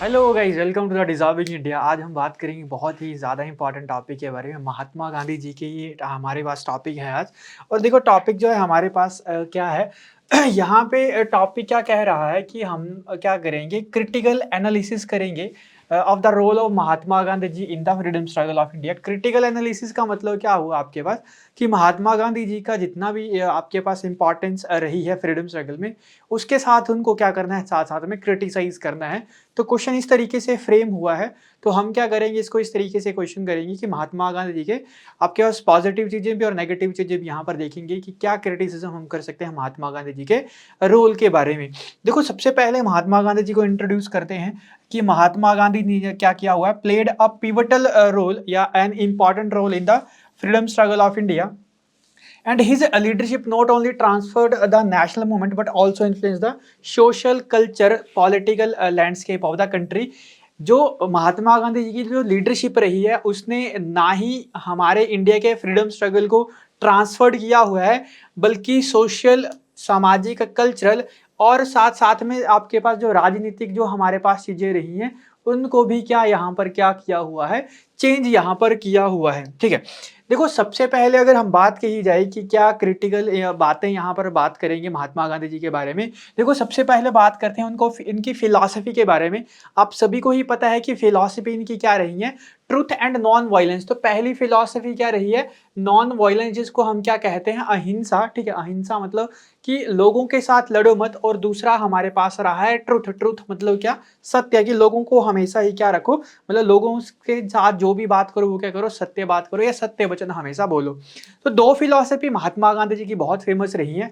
Hello guys, welcome to the deserving India. आज हम बात करेंगे बहुत ही ज़्यादा इंपॉर्टेंट टॉपिक के बारे में। महात्मा गांधी जी के ये हमारे पास टॉपिक है आज। और देखो टॉपिक जो है हमारे पास क्या है यहाँ पे टॉपिक क्या कह रहा है कि हम क्या करेंगे, क्रिटिकल एनालिसिस करेंगे of the role of Mahatma Gandhi ji in the freedom struggle of India. Critical analysis का मतलब क्या हुआ आपके पास कि महात्मा गांधी जी का जितना भी आपके पास इंपॉर्टेंस रही है फ्रीडम स्ट्रगल में, उसके साथ उनको क्या करना है, साथ साथ में क्रिटिसाइज करना है। तो क्वेश्चन इस तरीके से फ्रेम हुआ है। तो हम क्या करेंगे, इसको इस तरीके से क्वेश्चन करेंगे कि महात्मा गांधी जी के आपके पास पॉजिटिव चीजें भी और नेगेटिव चीजें भी यहाँ पर देखेंगे कि क्या क्रिटिसिज्म हम कर सकते हैं महात्मा गांधी जी के रोल के बारे में। देखो सबसे पहले महात्मा गांधी जी को इंट्रोड्यूस करते हैं कि महात्मा गांधी ने क्या किया हुआ है, प्लेड अ पिवटल रोल या an important role in the freedom struggle of India, and his leadership not only transferred the national movement but also influenced the social culture political landscape of the country। जो महात्मा गांधी जी की जो leadership रही है उसने ना ही हमारे India के freedom struggle को ट्रांसफर्ड किया हुआ है, बल्कि सोशल, सामाजिक, कल्चरल और साथ साथ में आपके पास जो राजनीतिक जो हमारे पास चीजें रही हैं उनको भी क्या यहाँ पर क्या किया हुआ है, चेंज यहाँ पर किया हुआ है। ठीक है, देखो सबसे पहले अगर हम बात कही जाए कि क्या क्रिटिकल बातें यहाँ पर बात करेंगे महात्मा गांधी जी के बारे में। देखो सबसे पहले बात करते हैं उनको इनकी फिलॉसफी के बारे में। आप सभी को ही पता है कि फिलॉसफी इनकी क्या रही है, ट्रुथ एंड नॉन वायलेंस। तो पहली फिलॉसफी क्या रही है, नॉन वायलेंस, जिसको हम क्या कहते हैं, अहिंसा। ठीक है, अहिंसा मतलब कि लोगों के साथ लड़ो मत। और दूसरा हमारे पास रहा है ट्रुथ। ट्रुथ मतलब क्या, सत्य, कि लोगों को हमेशा ही क्या रखो, मतलब लोगों के साथ जो भी बात करो वो क्या करो, सत्य बात करो या सत्य वचन हमेशा बोलो। तो दो फिलॉसफी महात्मा गांधी जी की बहुत फेमस रही है।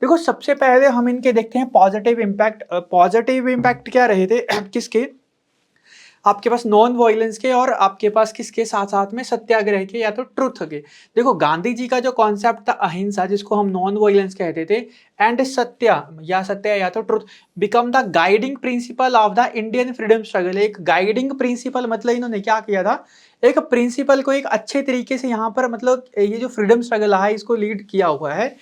देखो सबसे पहले हम इनके देखते हैं पॉजिटिव इम्पैक्ट। पॉजिटिव इम्पैक्ट क्या रहे थे किसके, आपके पास नॉन वायलेंस के और आपके पास किसके, साथ साथ में सत्याग्रह के या तो ट्रुथ के। देखो गांधी जी का जो कॉन्सेप्ट था अहिंसा, जिसको हम नॉन वायलेंस कहते थे, एंड सत्य या तो truth become the guiding principle of the Indian freedom struggle. एक गाइडिंग प्रिंसिपल मतलब इन्होंने क्या किया था, एक प्रिंसिपल को एक अच्छे तरीके से यहाँ पर मतलब ये जो फ्रीडम स्ट्रगल है इसको लीड किया हुआ है।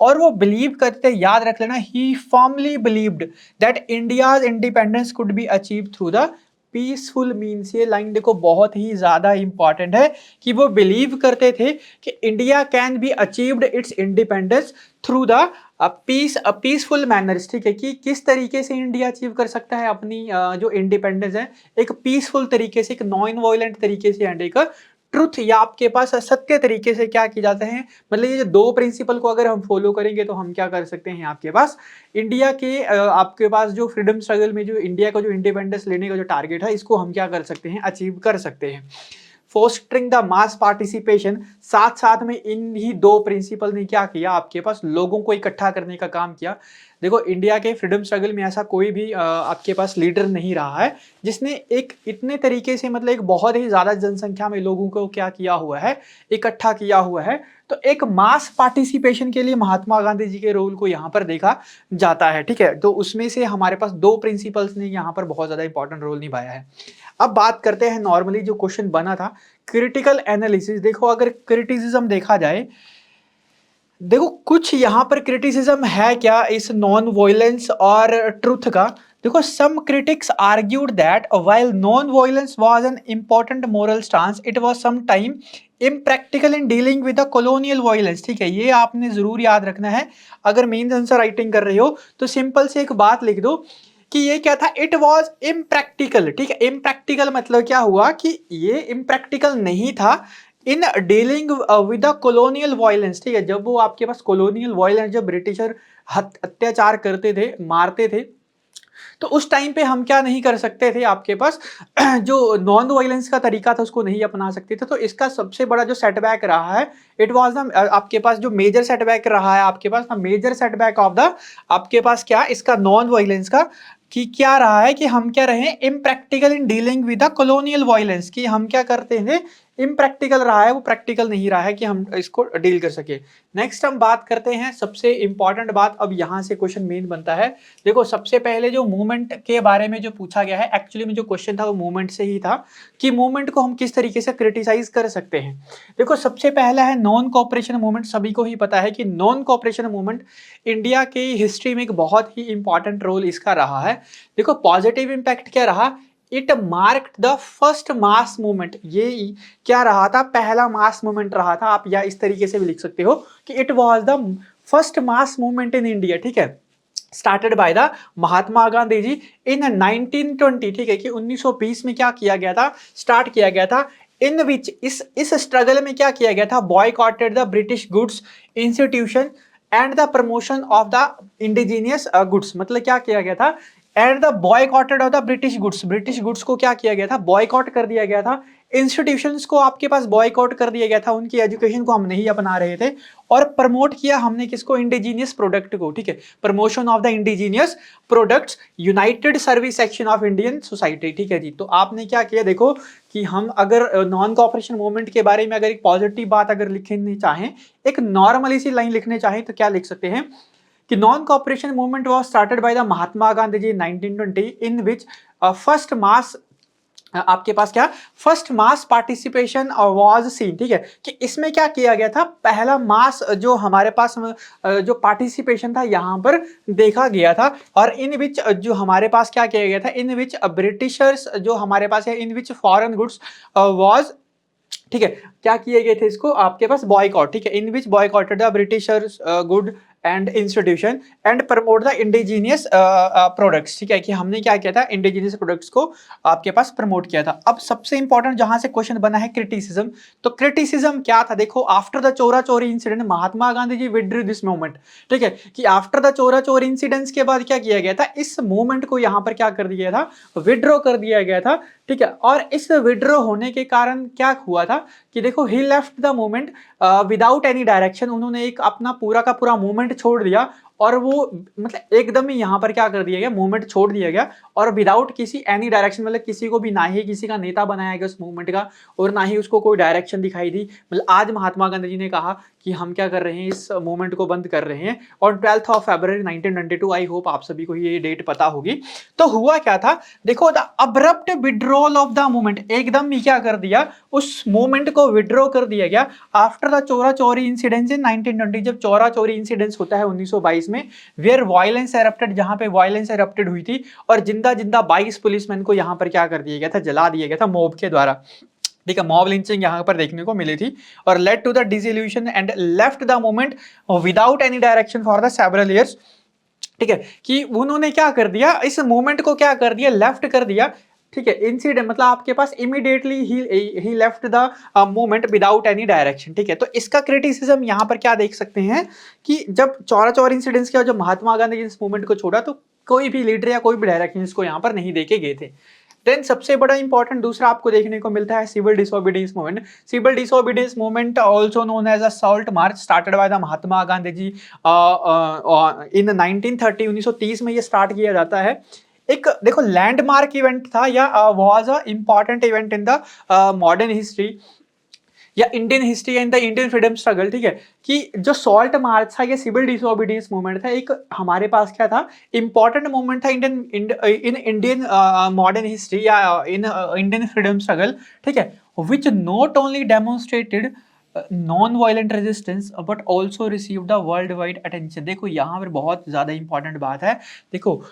और वो बिलीव करते, याद रख लेना, he firmly believed that India's independence could be achieve through the peaceful means. ये लाइन देखो बहुत ही ज्यादा इंपॉर्टेंट है कि वो बिलीव करते थे कि India can be achieved it's independence through the peaceful manners. ठीक है, कि किस तरीके से इंडिया अचीव कर सकता है अपनी जो इंडिपेंडेंस है, एक पीसफुल तरीके से, एक नॉन वायलेंट तरीके से, एंड एक ट्रुथ या आपके पास सत्य तरीके से क्या किए जाते हैं। मतलब ये जो दो प्रिंसिपल को अगर हम फॉलो करेंगे तो हम क्या कर सकते हैं, आपके पास इंडिया के आपके पास जो फ्रीडम स्ट्रगल में जो इंडिया का जो इंडिपेंडेंस लेने का जो टारगेट है इसको हम क्या कर सकते हैं, अचीव कर सकते हैं। फोस्टरिंग द मास पार्टिसिपेशन, साथ साथ में इन ही दो प्रिंसिपल ने क्या किया, आपके पास लोगों को इकट्ठा करने का काम किया। देखो इंडिया के फ्रीडम स्ट्रगल में ऐसा कोई भी आपके पास लीडर नहीं रहा है जिसने एक इतने तरीके से, मतलब एक बहुत ही ज्यादा जनसंख्या में लोगों को क्या किया हुआ है, इकट्ठा किया हुआ है। तो एक मास पार्टिसिपेशन के लिए महात्मा गांधी जी के रोल को यहाँ पर देखा जाता है। ठीक है, तो उसमें से हमारे पास दो प्रिंसिपल्स ने यहाँ पर बहुत ज्यादा इंपॉर्टेंट रोल निभाया है। अब बात करते हैं नॉर्मली जो क्वेश्चन बना था, क्रिटिकल एनालिसिस। देखो अगर क्रिटिसिज्म देखा जाए, देखो कुछ यहाँ पर क्रिटिसिज्म है क्या इस नॉन वायलेंस और ट्रुथ का। देखो some critics argued that while non violence was an important moral stance, it was some time impractical in dealing with the colonial violence. ठीक है, ये आपने जरूर याद रखना है। अगर मेन आंसर राइटिंग कर रहे हो तो सिंपल से एक बात लिख दो कि ये क्या था, इट वॉज इम्प्रैक्टिकल। ठीक है, इम्प्रैक्टिकल मतलब क्या हुआ कि ये इम्प्रैक्टिकल नहीं था इन dealing with the colonial violence. ठीक है, जब वो आपके पास कॉलोनियल वायलेंस, जब ब्रिटिशर अत्याचार करते थे, मारते थे, तो उस टाइम पे हम क्या नहीं कर सकते थे, आपके पास जो नॉन वायलेंस का तरीका था उसको नहीं अपना सकते थे। तो इसका सबसे बड़ा जो सेटबैक रहा है, इट वाज द आपके पास जो मेजर सेटबैक रहा है, आपके पास मेजर सेटबैक ऑफ द आपके पास क्या, इसका नॉन वायलेंस का, कि क्या रहा है कि हम क्या रहे, impractical in dealing with the colonial violence, कि हम क्या करते हैं, इम्प्रैक्टिकल रहा है, वो प्रैक्टिकल नहीं रहा है कि हम इसको डील कर सके। नेक्स्ट हम बात करते हैं सबसे इंपॉर्टेंट बात, अब यहां से क्वेश्चन मेन बनता है। देखो सबसे पहले जो मूवमेंट के बारे में जो पूछा गया है, एक्चुअली में जो क्वेश्चन था वो मूवमेंट से ही था कि मूवमेंट को हम किस तरीके से क्रिटिसाइज कर सकते हैं। देखो सबसे पहला है नॉन कोऑपरेशन मूवमेंट। सभी को ही पता है कि नॉन कोऑपरेशन मूवमेंट इंडिया की हिस्ट्री में एक बहुत ही इंपॉर्टेंट रोल इसका रहा है। देखो पॉजिटिव इंपैक्ट क्या रहा, it marked the first mass movement, ये क्या रहा था, पहला मास मूवमेंट रहा था। आप या इस तरीके से भी लिख सकते हो कि it was the first mass movement in India, ठीक है, started by the Mahatma Gandhi ji in 1920, ठीक है, कि 1920 में क्या किया गया था, स्टार्ट किया गया था। इन विच, इस स्ट्रगल में क्या किया गया था, boycotted the British goods institution and the promotion of the indigenous goods, मतलब क्या किया गया था, and the boycotted of the British goods, British goods को क्या किया गया था, बॉयकॉट कर दिया गया था। इंस्टीट्यूशंस को आपके पास बॉयकॉट कर दिया गया था, उनकी एजुकेशन को हम नहीं अपना रहे थे। और प्रमोट किया हमने किसको, इंडिजीनियस प्रोडक्ट को, ठीक है, promotion of the indigenous products, United service section of Indian society, ठीक है जी। तो आपने क्या किया, देखो कि हम अगर नॉन कॉपरेशन मूवमेंट के बारे में अगर एक पॉजिटिव बात अगर लिखनी चाहें, एक नॉर्मली सी लाइन लिखने चाहें, तो क्या लिख सकते हैं कि non cooperation movement was started by the Mahatma Gandhi ji in 1920, in which first mass, आपके पास क्या, first mass participation was seen, ठीक है, कि इसमें क्या किया गया था, पहला मास जो हमारे पास जो पार्टिसिपेशन था यहाँ पर देखा गया था। और इन विच जो हमारे पास क्या किया गया था, इन विच ब्रिटिशर्स जो हमारे पास है, in which foreign goods was, ठीक है, क्या किए गए थे इसको आपके पास, बॉयकॉट, ठीक है, in which boycotted the Britishers good and institution and promote the indigenous products, ठीक है, कि हमने क्या किया था, इंडिजीनियस प्रोडक्ट्स को आपके पास प्रमोट किया था। अब सबसे इंपॉर्टेंट जहां से क्वेश्चन बना है, क्रिटिसिज्म। तो क्रिटिसिज्म क्या था, देखो, after the Chaura Chauri incident Mahatma Gandhi ji withdrew this movement, ठीक है, कि आफ्टर द चोरा चोरी इंसिडेंट्स के बाद क्या किया गया था, इस मूवमेंट को यहां पर क्या कर दिया था, विड्रॉ कर दिया गया था, ठीक है। और इस विड्रॉ होने के कारण क्या हुआ था कि देखो, he left the movement without any direction, उन्होंने एक अपना पूरा का पूरा मूवमेंट छोड़ दिया। और वो मतलब एकदम ही यहाँ पर क्या कर दिया गया, मूवमेंट छोड़ दिया गया, और विदाउट किसी एनी डायरेक्शन, मतलब किसी को भी, ना ही किसी का नेता बनाया गया उस मूवमेंट का, और ना ही उसको कोई डायरेक्शन दिखाई दी। मतलब आज महात्मा गांधी जी ने कहा कि हम क्या कर रहे हैं, इस मूवमेंट को बंद कर रहे हैं। और 12 फरवरी 1922, आई होप आप सभी को ये डेट पता होगी। तो हुआ क्या था, देखो, the abrupt withdrawal of the movement, एकदम ही क्या कर दिया, उस मूवमेंट को विड्रॉ कर दिया गया आफ्टर द चोरा चोरी इंसिडेंट्स इन 1920, जब चोरा चोरी इंसिडेंट्स होता है 1922 में, वेयर वायलेंस एरप्टेड, जहां पे वायलेंस एरप्टेड हुई थी, और जिंदा जिंदा 22 पुलिसमैन को यहां पर क्या कर दिया गया था, जला दिया गया था मॉब के द्वारा, ठीक है, मॉब लिंचिंग यहां पर देखने को मिली थी। और led to the dissolution and left the movement without any direction for the several years, ठीक है, कि उन्होंने क्या कर दिया, इस मूवमेंट को क्या कर दिया, लेफ्ट कर दिया, ठीक है। इंसिडेंट मतलब आपके पास immediately he left the movement without any direction, ठीक है। तो इसका क्रिटिसिज्म यहाँ पर क्या देख सकते हैं कि जब चौरा चौरा इंसिडेंट्स किया, जब महात्मा गांधी इस मूवमेंट को छोड़ा, तो कोई भी लीडर या कोई भी डायरेक्शन इसको यहाँ पर नहीं देके गए थे। देन सबसे बड़ा इंपॉर्टेंट दूसरा आपको देखने को मिलता है civil disobedience movement. Civil disobedience movement also known as a salt march, started by the Mahatma Gandhi ji in 1930, 1930 में ये स्टार्ट किया जाता है। एक देखो लैंडमार्क इवेंट था, या was a important event in the modern history या Indian history and the Indian freedom struggle, ठीक है, कि जो सॉल्ट मार्च था, ये सिविल डिसोबीडियंस मूवमेंट था, एक हमारे पास क्या था, इंपॉर्टेंट मूवमेंट था इन इंडियन मॉडर्न हिस्ट्री या इन इंडियन फ्रीडम स्ट्रगल, ठीक है, which not only demonstrated non violent resistance but also receive the world wide attention. देखो यहाँ पर बहुत ज्यादा इंपॉर्टेंट बात है। देखो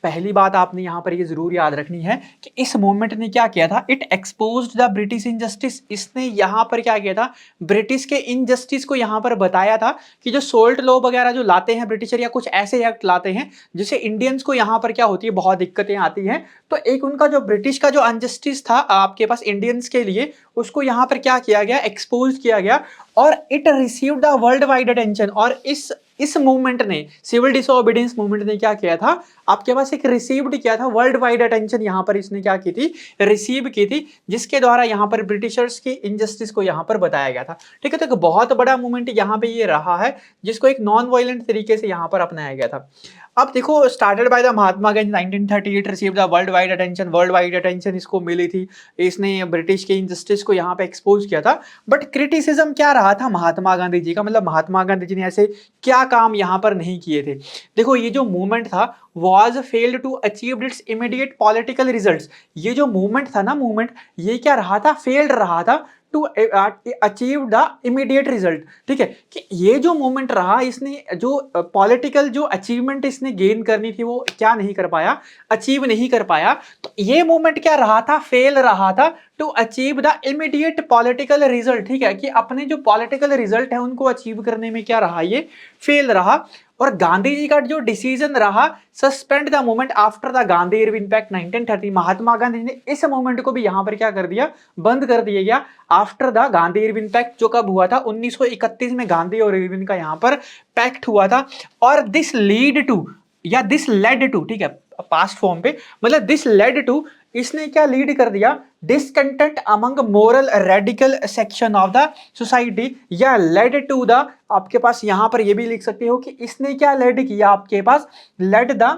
पहली बात आपने यहाँ पर ये जरूर याद रखनी है कि इस मूवमेंट ने क्या किया था, it exposed the British injustice. इसने यहाँ पर क्या किया था, ब्रिटिश के इनजस्टिस को यहाँ पर बताया था कि जो सोल्ट लॉ वगैरह जो लाते हैं ब्रिटिशर, या कुछ ऐसे एक्ट लाते हैं जिससे इंडियंस को यहाँ पर क्या होती है, बहुत दिक्कतें आती हैं। तो एक उनका जो ब्रिटिश का जो अनजस्टिस था आपके पास इंडियंस के लिए, उसको यहाँ पर क्या किया गया, एक्सपोज किया गया, और it receive the world wide attention. और इस मूवमेंट ने, सिविल डिसोबीडियंस मूवमेंट ने क्या किया था, आपके पास एक रिसीव्ड किया था वर्ल्ड वाइड अटेंशन, यहाँ पर इसने क्या की थी, रिसीव की थी, जिसके द्वारा यहाँ पर ब्रिटिशर्स की इनजस्टिस को यहाँ पर बताया गया था, ठीक है। तो एक बहुत बड़ा मूवमेंट यहाँ पे ये रहा है, जिसको एक नॉन वायलेंट तरीके से यहाँ पर अपनाया गया था। अब देखो, started by the Mahatma Gandhi 1938, receive the world wide attention, world wide attention इसको मिली थी, इसने ब्रिटिश के इनजस्टिस को यहाँ पे एक्सपोज किया था। बट क्रिटिसिज्म क्या रहा था महात्मा गांधी जी का, मतलब महात्मा गांधी जी ने ऐसे क्या काम यहाँ पर नहीं किए थे। देखो ये जो मूवमेंट था was failed to achieve its immediate political results। ये जो मूवमेंट था ना, मूवमेंट ये क्या रहा था, फेल्ड रहा था to achieve the immediate result. ठीक है, कि ये जो मूवमेंट रहा, इसने जो पॉलिटिकल जो अचीवमेंट इसने गेन करनी थी वो क्या नहीं कर पाया, अचीव नहीं कर पाया। तो ये मूवमेंट क्या रहा था, फेल रहा था to achieve the immediate political result. ठीक है, कि अपने जो पॉलिटिकल रिजल्ट है उनको अचीव करने में क्या रहा, ये फेल रहा। और गांधी जी का जो डिसीजन रहा, suspend the movement after the Gandhi Irwin pact 1930, Mahatma Gandhi ने इस मूवमेंट को भी यहां पर क्या कर दिया, बंद कर दिया गया after the Gandhi Irwin pact, जो कब हुआ था 1931 में गांधी और इरविन का यहां पर पैक्ट हुआ था। और दिस लीड टू या दिस लेड टू, ठीक है पास्ट फॉर्म पे, मतलब दिस लेड टू, इसने क्या लीड कर दिया, discontent among moral radical section of the society, या लेड टू द, आपके पास यहां पर ये भी लिख सकते हो कि इसने क्या लेड किया, आपके पास led the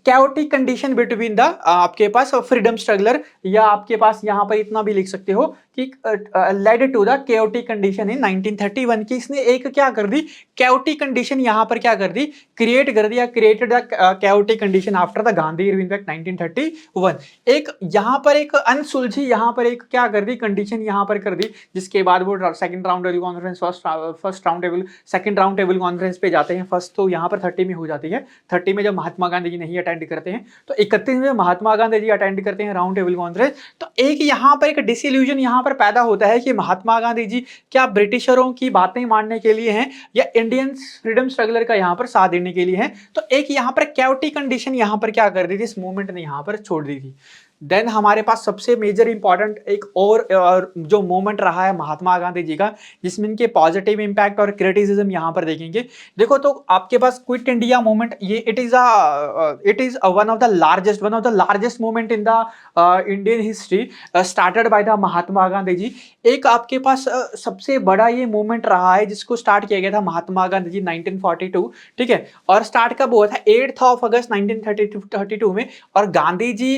chaotic condition between the, आपके पास फ्रीडम स्ट्रगलर, या आपके पास यहां पर इतना भी लिख सकते हो कि led to the chaotic condition in 1931 की, इसने एक क्या कर दी, chaotic कंडीशन यहां पर क्या कर दी, क्रिएट कर दिया, created the chaotic condition after the Gandhi Irwin pact 1931। एक यहां पर एक अनसुलझी यहां पर एक क्या कर दी, कंडीशन यहां पर कर दी, जिसके बाद वो second round table conference, first round table, second round table conference पे जाते हैं। फर्स्ट तो यहां पर 30 में हो जाती है, 30 में जब महात्मा गांधी जी नहीं अटेंड करते हैं, तो 31 में महात्मा गांधी जी अटेंड करते हैं राउंड टेबल कॉन्फ्रेंस। तो एक यहां पर एक डिसइल्यूजन यहां पर पैदा होता है कि महात्मा गांधी जी क्या ब्रिटिशरों की बातें मानने के लिए हैं या इंडियन फ्रीडम स्ट्रगलर का यहां पर साथ देने के लिए हैं। तो एक यहां पर कैओटिक कंडीशन यहां पर क्या कर दी थी, इस मूवमेंट ने यहां पर छोड़ दी थी। देन हमारे पास सबसे मेजर इंपॉर्टेंट एक और जो मूवमेंट रहा है महात्मा गांधी जी का, जिसमें इनके पॉजिटिव इंपैक्ट और क्रिटिसिज्म यहां पर देखेंगे। देखो तो आपके पास क्विट इंडिया मूवमेंट, ये it is one of the largest movement in the Indian history, started by the Mahatma Gandhi ji. एक आपके पास सबसे बड़ा ये मूवमेंट रहा है जिसको स्टार्ट किया गया था महात्मा गांधी जी 1942। ठीक है, और स्टार्ट कब हुआ था, 8 अगस्त 1932 में। और गांधी जी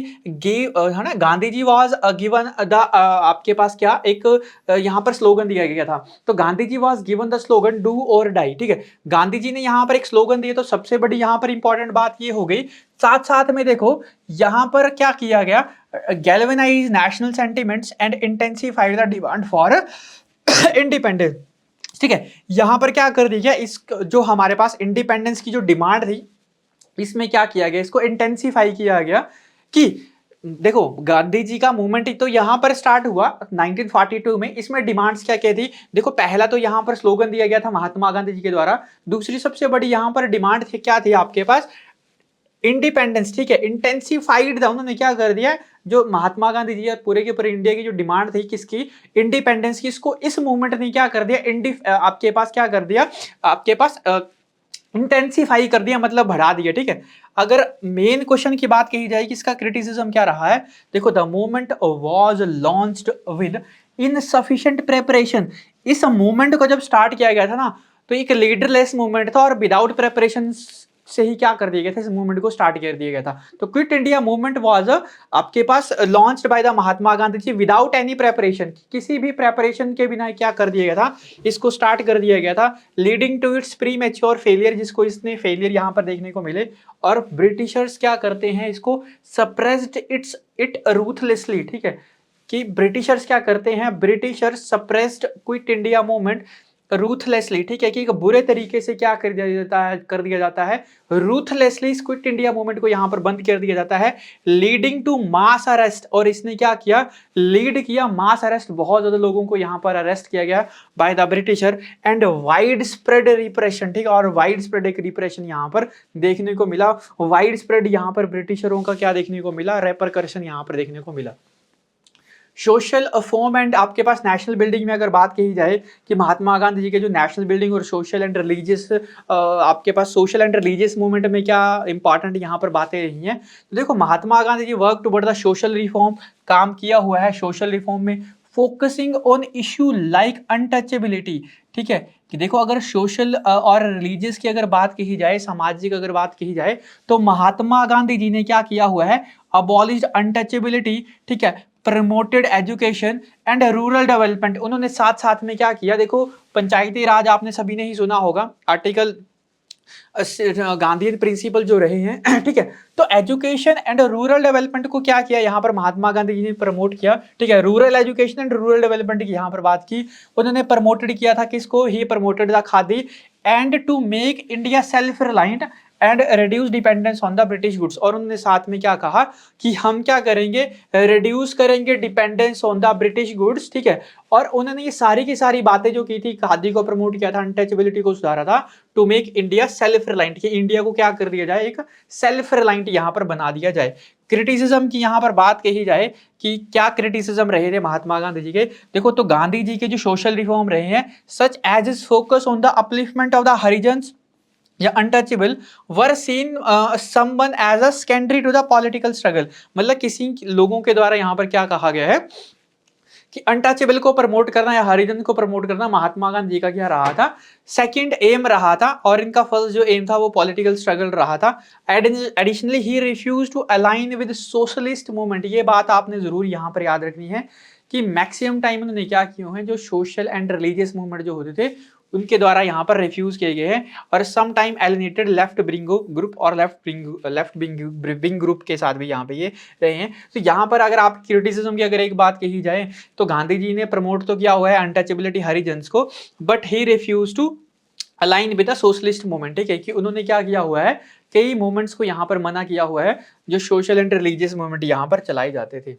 है ना, Gandhi ji was given the, आपके पास क्या एक यहां पर स्लोगन दिया गया था। तो Gandhi ji was given the slogan do और डाई। ठीक है, गांधी जी ने यहां पर एक स्लोगन दिया, तो सबसे बड़ी यहां पर इंपॉर्टेंट बात ये हो गई। साथ साथ में देखो यहां पर क्या किया गया, galvanise national sentiments and intensified the demand for independence. ठीक है, यहां पर क्या कर दिया, इस जो हमारे पास इंडिपेंडेंस की जो डिमांड थी, इसमें क्या किया गया, इसको इंटेंसिफाई किया गया। कि देखो गांधी जी का मूवमेंट तो यहां पर स्टार्ट हुआ 1942 में, इसमें डिमांड्स क्या क्या थी, देखो पहला तो यहां पर स्लोगन दिया गया था महात्मा गांधी जी के द्वारा। दूसरी सबसे बड़ी यहां पर डिमांड थी, क्या थी आपके पास, इंडिपेंडेंस। ठीक है, इंटेंसिफाइड था, उन्होंने क्या कर दिया, जो महात्मा गांधी जी पूरे के पूरे इंडिया की जो डिमांड थी किसकी, इंडिपेंडेंस की, इसको इस मूवमेंट ने क्या कर दिया, आपके पास क्या कर दिया, आपके पास इंटेंसिफाई कर दिया, मतलब बढ़ा दिया। ठीक है, अगर मेन क्वेश्चन की बात कही जाए कि इसका क्रिटिसिज्म क्या रहा है, देखो the movement was launched with insufficient preparation. इस मूवमेंट को जब स्टार्ट किया गया था ना, तो एक लीडरलेस मूवमेंट था और विदाउट प्रिपरेशन से ही क्या कर दिया गया था, इस मूवमेंट को स्टार्ट कर दिया गया था। तो क्विट इंडिया मूवमेंट वाज आपके पास launched by the Mahatma Gandhi ji without any preparation, किसी भी प्रेपरेशन के बिना क्या कर दिया गया था, इसको स्टार्ट कर दिया गया था, leading to its premature failure, जिसको इसने फेलियर यहां पर देखने को मिले। और ब्रिटिशर्स क्या करते हैं, इसको सप्रेस्ड इट रूथलेसली। ठीक है, कि ब्रिटिशर्स क्या करते हैं, Britishers suppressed quit India movement ruthlessly. ठीक है, कि एक बुरे तरीके से क्या कर दिया जाता है, रूथलेसली इस क्विट इंडिया मूवमेंट को यहां पर बंद कर दिया जाता है, लीडिंग टू मास अरेस्ट। और इसने क्या किया, लीड किया मास अरेस्ट, बहुत ज्यादा लोगों को यहां पर अरेस्ट किया गया by the britisher, and wide spread repression. ठीक है, और वाइड स्प्रेड एक रिप्रेशन यहां पर देखने को मिला, वाइड स्प्रेड यहां पर ब्रिटिशरों का क्या देखने को मिला, रेपरकर्शन यहां पर देखने को मिला। सोशल फॉर्म एंड आपके पास नेशनल बिल्डिंग में अगर बात कही जाए कि महात्मा गांधी जी के जो नेशनल बिल्डिंग और सोशल एंड रिलीजियस, आपके पास सोशल एंड रिलीजियस मूवमेंट में क्या इंपॉर्टेंट यहाँ पर बातें रही हैं, तो देखो Mahatma Gandhi ji work toward the social reform, काम किया हुआ है सोशल रिफॉर्म में, focusing on issue like untouchability. ठीक है, कि देखो अगर सोशल और रिलीजियस की अगर बात कही जाए, सामाजिक अगर बात कही जाए, तो महात्मा गांधी जी ने क्या किया हुआ है, अबॉलिश्ड अनटचेबिलिटी। ठीक है, promoted education and rural development. उन्होंने साथ साथ में क्या किया, देखो पंचायती राज आपने सभी ने ही सुना होगा, आर्टिकल गांधी प्रिंसिपल जो रहे हैं ठीक है। तो एजुकेशन एंड रूरल डेवलपमेंट को क्या किया यहाँ पर महात्मा गांधी जी ने प्रमोट किया, ठीक है। Rural education and rural development की यहाँ पर बात की, उन्होंने प्रमोटेड किया था किसको, he promoted the khadi and to make India self reliant and reduce dependence on the British goods. और उन्होंने साथ में क्या कहा कि हम क्या करेंगे, रिड्यूस करेंगे dependence on the British goods, ठीक है। और उन्होंने ये सारी की सारी बातें जो की थी, खादी को प्रमोट किया था, अनटचेबिलिटी को सुधारा था, to make India self reliant, कि इंडिया को क्या कर दिया जाए, एक सेल्फ रिलायंट यहां पर बना दिया जाए। क्रिटिसिज्म की यहां पर बात कही जाए कि क्या क्रिटिसिज्म रहे थे महात्मा गांधी जी के, देखो तो गांधी जी के जो सोशल रिफॉर्म रहे हैं, such as is focus on the upliftment of the Harijans or untouchable were seen someone as a secondary to the political struggle. मतलब किसी लोगों के द्वारा यहां पर क्या कहा गया है कि अनटचेबल को प्रमोट करना या हरिजन को प्रमोट करना महात्मा गांधी जी का क्या रहा था, सेकंड एम रहा था। और इनका फर्स्ट जो एम था वो पॉलिटिकल स्ट्रगल रहा था। Additionally he refuse to align with socialist movement. ये बात आपने जरूर यहां पर याद रखनी है कि मैक्सिमम टाइम उन्होंने क्या किए हैं, जो सोशल एंड रिलीजियस मूवमेंट जो होते थे उनके द्वारा यहाँ पर रिफ्यूज किए गए हैं। और some time alienated left wing group और लेफ्ट विंग ग्रुप के साथ भी यहाँ पे ये रहे हैं। तो यहाँ पर अगर आप क्रिटिसिज्म की अगर एक बात कही जाए तो गांधी जी ने प्रमोट तो किया हुआ है अनटचेबिलिटी हरिजन्स को, but he refuse to align with the socialist movement, ठीक है। कि उन्होंने क्या किया हुआ है, कई मूवमेंट्स को यहाँ पर मना किया हुआ है जो सोशल एंड रिलीजियस मूवमेंट यहाँ पर चलाए जाते थे।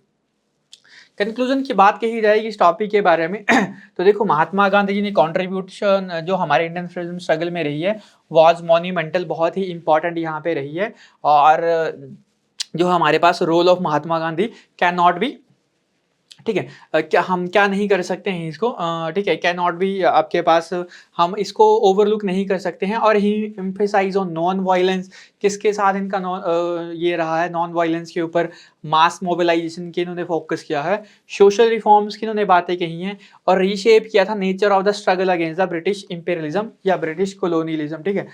कंक्लूजन की बात कही जाएगी इस टॉपिक के बारे में तो देखो महात्मा गांधी जी ने कंट्रीब्यूशन जो हमारे इंडियन फ्रीडम स्ट्रगल में रही है वाज मॉन्यूमेंटल, बहुत ही इंपॉर्टेंट यहाँ पे रही है। और जो हमारे पास role of Mahatma Gandhi can not be, ठीक है, क्या हम क्या नहीं कर सकते हैं इसको, ठीक है, कैन नॉट बी आपके पास, हम इसको ओवरलुक नहीं कर सकते हैं। और ही एम्फेसाइज ऑन नॉन वायलेंस, किसके साथ इनका ये रहा है, नॉन वायलेंस के ऊपर, मास मोबिलाइजेशन की इन्होंने फोकस किया है, सोशल रिफॉर्म्स की इन्होंने बातें कही हैं, और रीशेप किया था nature of the struggle against the British imperialism या ब्रिटिश कोलोनियलिज्म, ठीक है।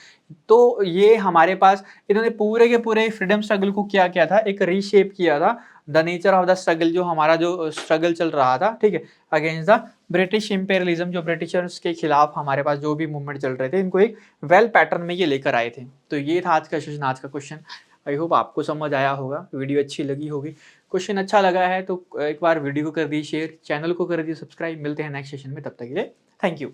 तो ये हमारे पास इन्होंने पूरे के पूरे फ्रीडम स्ट्रगल को क्या किया था, एक रीशेप किया था, the nature of the struggle, जो हमारा जो स्ट्रगल चल रहा था, ठीक है, अगेंस्ट द ब्रिटिश इंपेरियलिज्म, जो ब्रिटिशर्स के खिलाफ हमारे पास जो भी मूवमेंट चल रहे थे, इनको एक वेल पैटर्न में ये लेकर आए थे। तो ये था आज का सेशन, आज का क्वेश्चन। आई होप आपको समझ आया होगा, वीडियो अच्छी लगी होगी। क्वेश्चन अच्छा लगा है तो एक बार वीडियो को कर दीजिए शेयर, चैनल को कर दीजिए सब्सक्राइब। मिलते हैं नेक्स्ट सेशन में, तब तक के लिए थैंक यू।